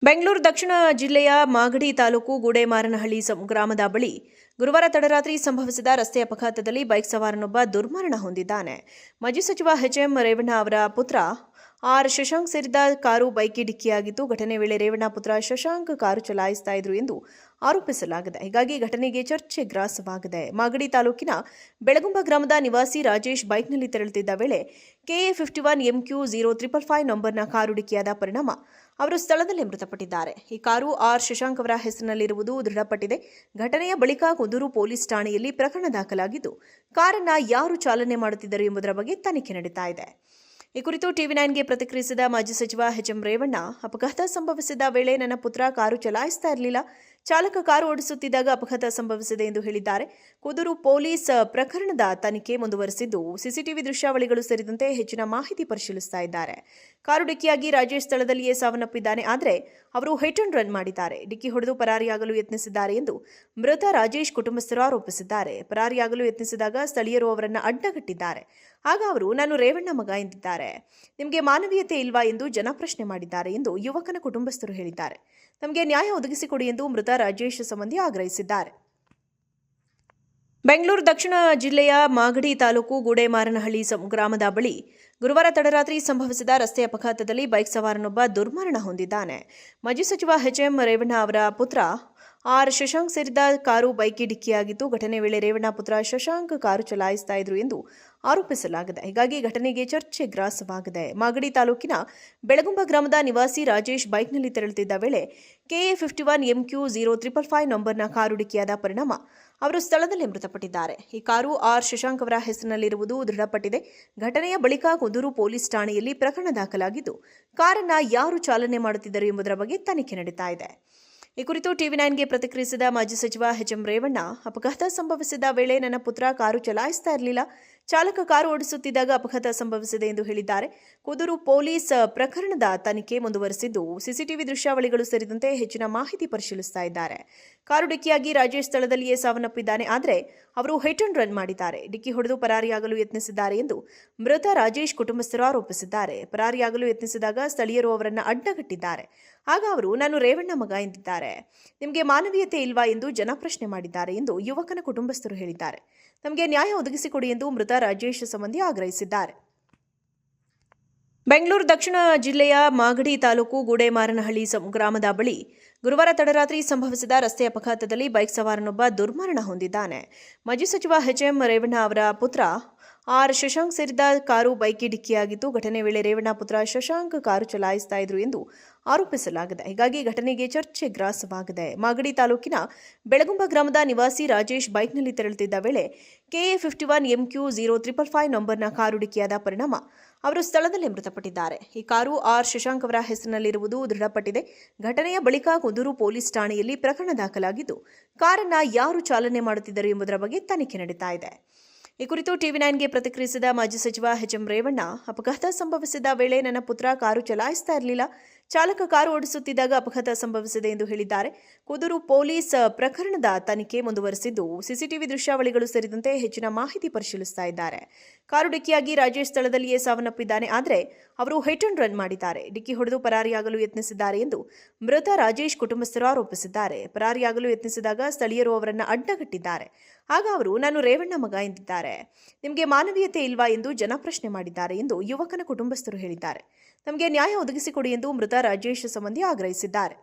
ಬೆಂಗಳೂರು ದಕ್ಷಿಣ ಜಿಲ್ಲೆಯ ಮಾಗಡಿ ತಾಲೂಕು ಗೂಡೆಮಾರನಹಳ್ಳಿ ಗ್ರಾಮದ ಬಳಿ ಗುರುವಾರ ತಡರಾತ್ರಿ ಸಂಭವಿಸಿದ ರಸ್ತೆ ಅಪಘಾತದಲ್ಲಿ ಬೈಕ್ ಸವಾರನೊಬ್ಬ ದುರ್ಮರಣ ಹೊಂದಿದ್ದಾನೆ. ಮಾಜಿ ಸಚಿವ ಎಚ್ಎಂ ರೇವಣ್ಣ ಅವರ ಪುತ್ರ ಆರ್ ಶಶಾಂಕ್ ಸೇರಿದ ಕಾರು ಬೈಕ್ಗೆ ಡಿಕ್ಕಿಯಾಗಿದ್ದು, ಘಟನೆ ವೇಳೆ ರೇವಣ್ಣ ಪುತ್ರ ಶಶಾಂಕ್ ಕಾರು ಚಲಾಯಿಸ್ತಾ ಇದ್ರು ಎಂದು ಆರೋಪಿಸಲಾಗಿದೆ. ಹೀಗಾಗಿ ಘಟನೆಗೆ ಚರ್ಚೆ ಗ್ರಾಸವಾಗಿದೆ. ಮಾಗಡಿ ತಾಲೂಕಿನ ಬೆಳಗುಂಬ ಗ್ರಾಮದ ನಿವಾಸಿ ರಾಜೇಶ್ ಬೈಕ್ನಲ್ಲಿ ತೆರಳುತ್ತಿದ್ದ ವೇಳೆ KA51 MQ-0555 ನಂಬರ್ನ ಕಾರು ಡಿಕ್ಕಿಯಾದ ಪರಿಣಾಮ ಅವರು ಸ್ಥಳದಲ್ಲೇ ಮೃತಪಟ್ಟಿದ್ದಾರೆ. ಈ ಕಾರು ಆರ್ ಶಶಾಂಕ್ ಅವರ ಹೆಸರಿನಲ್ಲಿರುವುದು ದೃಢಪಟ್ಟಿದೆ. ಘಟನೆಯ ಬಳಿಕ ಕುದೂರು ಪೊಲೀಸ್ ಠಾಣೆಯಲ್ಲಿ ಪ್ರಕರಣ ದಾಖಲಾಗಿದ್ದು, ಕಾರನ್ನ ಯಾರು ಚಾಲನೆ ಮಾಡುತ್ತಿದ್ದರು ಎಂಬುದರ ಬಗ್ಗೆ ತನಿಖೆ ನಡೀತಾ ಇದೆ. ಈ ಕುರಿತು ಟಿವಿ9ಗೆ ಪ್ರತಿಕ್ರಿಯಿಸಿದ ಮಾಜಿ ಸಚಿವ ಎಚ್ಎಂ ರೇವಣ್ಣ, ಅಪಘಾತ ಸಂಭವಿಸಿದ ವೇಳೆ ನನ್ನ ಪುತ್ರ ಕಾರು ಚಲಾಯಿಸ್ತಾ ಇರಲಿಲ್ಲ. ಚಾಲಕ ಕಾರು ಓಡಿಸುತ್ತಿದ್ದಾಗ ಅಪಘಾತ ಸಂಭವಿಸಿದೆ ಎಂದು ಹೇಳಿದ್ದಾರೆ. ಕುದೂರು ಪೊಲೀಸ್ ಪ್ರಕರಣದ ತನಿಖೆ ಮುಂದುವರೆಸಿದ್ದು, ಸಿಸಿಟಿವಿ ದೃಶ್ಯಾವಳಿಗಳು ಸೇರಿದಂತೆ ಹೆಚ್ಚಿನ ಮಾಹಿತಿ ಪರಿಶೀಲಿಸ್ತಾ ಇದ್ದಾರೆ. ಕಾರು ಡಿಕ್ಕಿಯಾಗಿ ರಾಜೇಶ್ ಸ್ಥಳದಲ್ಲಿಯೇ ಸಾವನ್ನಪ್ಪಿದ್ದಾನೆ. ಆದರೆ ಅವರು ಹಿಟ್ ಅಂಡ್ ರನ್ ಮಾಡಿದ್ದಾರೆ. ಡಿಕ್ಕಿ ಹೊಡೆದು ಪರಾರಿಯಾಗಲು ಯತ್ನಿಸಿದ್ದಾರೆ ಎಂದು ಮೃತ ರಾಜೇಶ್ ಕುಟುಂಬಸ್ಥರು ಆರೋಪಿಸಿದ್ದಾರೆ. ಪರಾರಿಯಾಗಲು ಯತ್ನಿಸಿದಾಗ ಸ್ಥಳೀಯರು ಅವರನ್ನು ಅಡ್ಡಗಟ್ಟಿದ್ದಾರೆ. ಆಗ ಅವರು, ನಾನು ರೇವಣ್ಣ ಮಗ ಎಂದಿದ್ದಾರೆ. ನಿಮಗೆ ಮಾನವೀಯತೆ ಇಲ್ವಾ ಎಂದು ಜನ ಪ್ರಶ್ನೆ ಮಾಡಿದ್ದಾರೆ ಎಂದು ಯುವಕನ ಕುಟುಂಬಸ್ಥರು ಹೇಳಿದ್ದಾರೆ. ತಮಗೆ ನ್ಯಾಯ ಒದಗಿಸಿಕೊಡಿ ಎಂದು ಮೃತ ರಾಜೇಶ್ ಸಂಬಂಧಿ ಆಗ್ರಹಿಸಿದ್ದಾರೆ. ಬೆಂಗಳೂರು ದಕ್ಷಿಣ ಜಿಲ್ಲೆಯ ಮಾಗಡಿ ತಾಲೂಕು ಗೂಡೆಮಾರನಹಳ್ಳಿ ಗ್ರಾಮದ ಬಳಿ ಗುರುವಾರ ತಡರಾತ್ರಿ ಸಂಭವಿಸಿದ ರಸ್ತೆ ಅಪಘಾತದಲ್ಲಿ ಬೈಕ್ ಸವಾರನೊಬ್ಬ ದುರ್ಮರಣ ಹೊಂದಿದ್ದಾನೆ. ಮಾಜಿ ಸಚಿವ ಎಚ್ಎಂ ರೇವಣ್ಣ ಅವರ ಪುತ್ರ ಆರ್ ಶಶಾಂಕ್ ಸೇರಿದ ಕಾರು ಬೈಕ್ಗೆ ಡಿಕ್ಕಿಯಾಗಿದ್ದು, ಘಟನೆ ವೇಳೆ ರೇವಣ್ಣ ಪುತ್ರ ಶಶಾಂಕ್ ಕಾರು ಚಲಾಯಿಸ್ತಾ ಇದ್ರು ಎಂದು ಆರೋಪಿಸಲಾಗಿದೆ. ಹೀಗಾಗಿ ಘಟನೆಗೆ ಚರ್ಚೆ ಗ್ರಾಸವಾಗಿದೆ. ಮಾಗಡಿ ತಾಲೂಕಿನ ಬೆಳಗುಂಬ ಗ್ರಾಮದ ನಿವಾಸಿ ರಾಜೇಶ್ ಬೈಕ್ನಲ್ಲಿ ತೆರಳುತ್ತಿದ್ದ ವೇಳೆ KA51 MQ-0555 ನಂಬರ್ನ ಕಾರು ಡಿಕ್ಕಿಯಾದ ಪರಿಣಾಮ ಅವರು ಸ್ಥಳದಲ್ಲೇ ಮೃತಪಟ್ಟಿದ್ದಾರೆ. ಈ ಕಾರು ಆರ್ ಶಶಾಂಕ್ ಅವರ ಹೆಸರಿನಲ್ಲಿರುವುದು ದೃಢಪಟ್ಟಿದೆ. ಘಟನೆಯ ಬಳಿಕ ಕುದೂರು ಪೊಲೀಸ್ ಠಾಣೆಯಲ್ಲಿ ಪ್ರಕರಣ ದಾಖಲಾಗಿದ್ದು, ಕಾರನ್ನ ಯಾರು ಚಾಲನೆ ಮಾಡುತ್ತಿದ್ದರು ಎಂಬುದರ ಬಗ್ಗೆ ತನಿಖೆ ನಡೀತಾ ಇದೆ. ಈ ಕುರಿತು ಟಿವಿ9ಗೆ ಪ್ರತಿಕ್ರಿಯಿಸಿದ ಮಾಜಿ ಸಚಿವ ಎಚ್ಎಂ ರೇವಣ್ಣ, ಅಪಘಾತ ಸಂಭವಿಸಿದ ವೇಳೆ ನನ್ನ ಪುತ್ರ ಕಾರು ಚಲಾಯಿಸ್ತಾ ಇರಲಿಲ್ಲ. ಚಾಲಕ ಕಾರು ಓಡಿಸುತ್ತಿದ್ದಾಗ ಅಪಘಾತ ಸಂಭವಿಸಿದೆ ಎಂದು ಹೇಳಿದ್ದಾರೆ. ಕುದೂರು ಪೊಲೀಸ್ ಪ್ರಕರಣದ ತನಿಖೆ ಮುಂದುವರೆಸಿದ್ದು, ಸಿಸಿಟಿವಿ ದೃಶ್ಯಾವಳಿಗಳು ಸೇರಿದಂತೆ ಹೆಚ್ಚಿನ ಮಾಹಿತಿ ಪರಿಶೀಲಿಸ್ತಾ ಇದ್ದಾರೆ. ಕಾರು ಡಿಕ್ಕಿಯಾಗಿ ರಾಜೇಶ್ ಸ್ಥಳದಲ್ಲಿಯೇ ಸಾವನ್ನಪ್ಪಿದ್ದಾನೆ. ಆದರೆ ಅವರು ಹಿಟ್ ಅಂಡ್ ರನ್ ಮಾಡಿದ್ದಾರೆ. ಡಿಕ್ಕಿ ಹೊಡೆದು ಪರಾರಿಯಾಗಲು ಯತ್ನಿಸಿದ್ದಾರೆ ಎಂದು ಮೃತ ರಾಜೇಶ್ ಕುಟುಂಬಸ್ಥರು ಆರೋಪಿಸಿದ್ದಾರೆ. ಪರಾರಿಯಾಗಲು ಯತ್ನಿಸಿದಾಗ ಸ್ಥಳೀಯರು ಅವರನ್ನು ಅಡ್ಡಗಟ್ಟಿದ್ದಾರೆ. ಆಗ ಅವರು, ನಾನು ರೇವಣ್ಣ ಮಗ ಎಂದಿದ್ದಾರೆ. ನಿಮಗೆ ಮಾನವೀಯತೆ ಇಲ್ವಾ ಎಂದು ಜನ ಪ್ರಶ್ನೆ ಮಾಡಿದ್ದಾರೆ ಎಂದು ಯುವಕನ ಕುಟುಂಬಸ್ಥರು ಹೇಳಿದ್ದಾರೆ. ತಮಗೆ ನ್ಯಾಯ ಒದಗಿಸಿಕೊಡಿ ಎಂದು ಮೃತ ರಾಜೇಶ್ ಸಂಬಂಧಿ ಆಗ್ರಹಿಸಿದ್ದಾರೆ. ಬೆಂಗಳೂರು ದಕ್ಷಿಣ ಜಿಲ್ಲೆಯ ಮಾಗಡಿ ತಾಲೂಕು ಗೂಡೆಮಾರನಹಳ್ಳಿ ಗ್ರಾಮದ ಬಳಿ ಗುರುವಾರ ತಡರಾತ್ರಿ ಸಂಭವಿಸಿದ ರಸ್ತೆ ಅಪಘಾತದಲ್ಲಿ ಬೈಕ್ ಸವಾರನೊಬ್ಬ ದುರ್ಮರಣ ಹೊಂದಿದ್ದಾನೆ. ಮಾಜಿ ಸಚಿವ ಎಚ್ಎಂ ರೇವಣ್ಣ ಅವರ ಪುತ್ರ ಆರ್ ಶಶಾಂಕ್ ಸೇರಿದ ಕಾರು ಬೈಕ್ಗೆ ಡಿಕ್ಕಿಯಾಗಿದ್ದು, ಘಟನೆ ವೇಳೆ ರೇವಣ್ಣ ಪುತ್ರ ಶಶಾಂಕ್ ಕಾರು ಚಲಾಯಿಸ್ತಾ ಇದ್ರು ಎಂದು ಆರೋಪಿಸಲಾಗಿದೆ. ಹೀಗಾಗಿ ಘಟನೆಗೆ ಚರ್ಚೆ ಗ್ರಾಸವಾಗಿದೆ. ಮಾಗಡಿ ತಾಲೂಕಿನ ಬೆಳಗುಂಬ ಗ್ರಾಮದ ನಿವಾಸಿ ರಾಜೇಶ್ ಬೈಕ್ನಲ್ಲಿ ತೆರಳುತ್ತಿದ್ದ ವೇಳೆ KA51 MQ-0555 ನಂಬರ್ನ ಕಾರು ಡಿಕ್ಕಿಯಾದ ಪರಿಣಾಮ ಅವರು ಸ್ಥಳದಲ್ಲೇ ಮೃತಪಟ್ಟಿದ್ದಾರೆ. ಈ ಕಾರು ಆರ್ ಶಶಾಂಕ್ ಅವರ ಹೆಸರಿನಲ್ಲಿರುವುದು ದೃಢಪಟ್ಟಿದೆ. ಘಟನೆಯ ಬಳಿಕ ಕುದೂರು ಪೊಲೀಸ್ ಠಾಣೆಯಲ್ಲಿ ಪ್ರಕರಣ ದಾಖಲಾಗಿದ್ದು, ಕಾರನ್ನ ಯಾರು ಚಾಲನೆ ಮಾಡುತ್ತಿದ್ದರು ಎಂಬುದರ ಬಗ್ಗೆ ತನಿಖೆ ನಡೀತಾ ಇದೆ. ಈ ಕುರಿತು ಟಿವಿ9ಗೆ ಪ್ರತಿಕ್ರಿಯಿಸಿದ ಮಾಜಿ ಸಚಿವ ಎಚ್ಎಂ ರೇವಣ್ಣ, ಅಪಘಾತ ಸಂಭವಿಸಿದ ವೇಳೆ ನನ್ನ ಪುತ್ರ ಕಾರು ಚಲಾಯಿಸ್ತಾ ಇರಲಿಲ್ಲ. ಚಾಲಕ ಕಾರು ಓಡಿಸುತ್ತಿದ್ದಾಗ ಅಪಘಾತ ಸಂಭವಿಸಿದೆ ಎಂದು ಹೇಳಿದ್ದಾರೆ. ಕುದೂರು ಪೊಲೀಸ್ ಪ್ರಕರಣದ ತನಿಖೆ ಮುಂದುವರೆಸಿದ್ದು, ಸಿಸಿಟಿವಿ ದೃಶ್ಯಾವಳಿಗಳು ಸೇರಿದಂತೆ ಹೆಚ್ಚಿನ ಮಾಹಿತಿ ಪರಿಶೀಲಿಸ್ತಾ ಇದ್ದಾರೆ. ಕಾರು ಡಿಕ್ಕಿಯಾಗಿ ರಾಜೇಶ್ ಸ್ಥಳದಲ್ಲಿಯೇ ಸಾವನ್ನಪ್ಪಿದ್ದಾನೆ. ಆದರೆ ಅವರು ಹಿಟ್ ಅಂಡ್ ರನ್ ಮಾಡಿದ್ದಾರೆ. ಡಿಕ್ಕಿ ಹೊಡೆದು ಪರಾರಿಯಾಗಲು ಯತ್ನಿಸಿದ್ದಾರೆ ಎಂದು ಮೃತ ರಾಜೇಶ್ ಕುಟುಂಬಸ್ಥರು ಆರೋಪಿಸಿದ್ದಾರೆ. ಪರಾರಿಯಾಗಲು ಯತ್ನಿಸಿದಾಗ ಸ್ಥಳೀಯರು ಅವರನ್ನು ಅಡ್ಡಗಟ್ಟಿದ್ದಾರೆ. ಆಗ ಅವರು, ನಾನು ರೇವಣ್ಣ ಮಗ ಎಂದಿದ್ದಾರೆ. ನಿಮಗೆ ಮಾನವೀಯತೆ ಇಲ್ವಾ ಎಂದು ಜನ ಪ್ರಶ್ನೆ ಮಾಡಿದ್ದಾರೆ ಎಂದು ಯುವಕನ ಕುಟುಂಬಸ್ಥರು ಹೇಳಿದ್ದಾರೆ. ತಮಗೆ ನ್ಯಾಯ ಒದಗಿಸಿಕೊಡಿ ಎಂದು ಮೃತ ರಾಜೇಶ್ ಸಂಬಂಧಿ ಆಗ್ರಹಿಸಿದ್ದಾರೆ.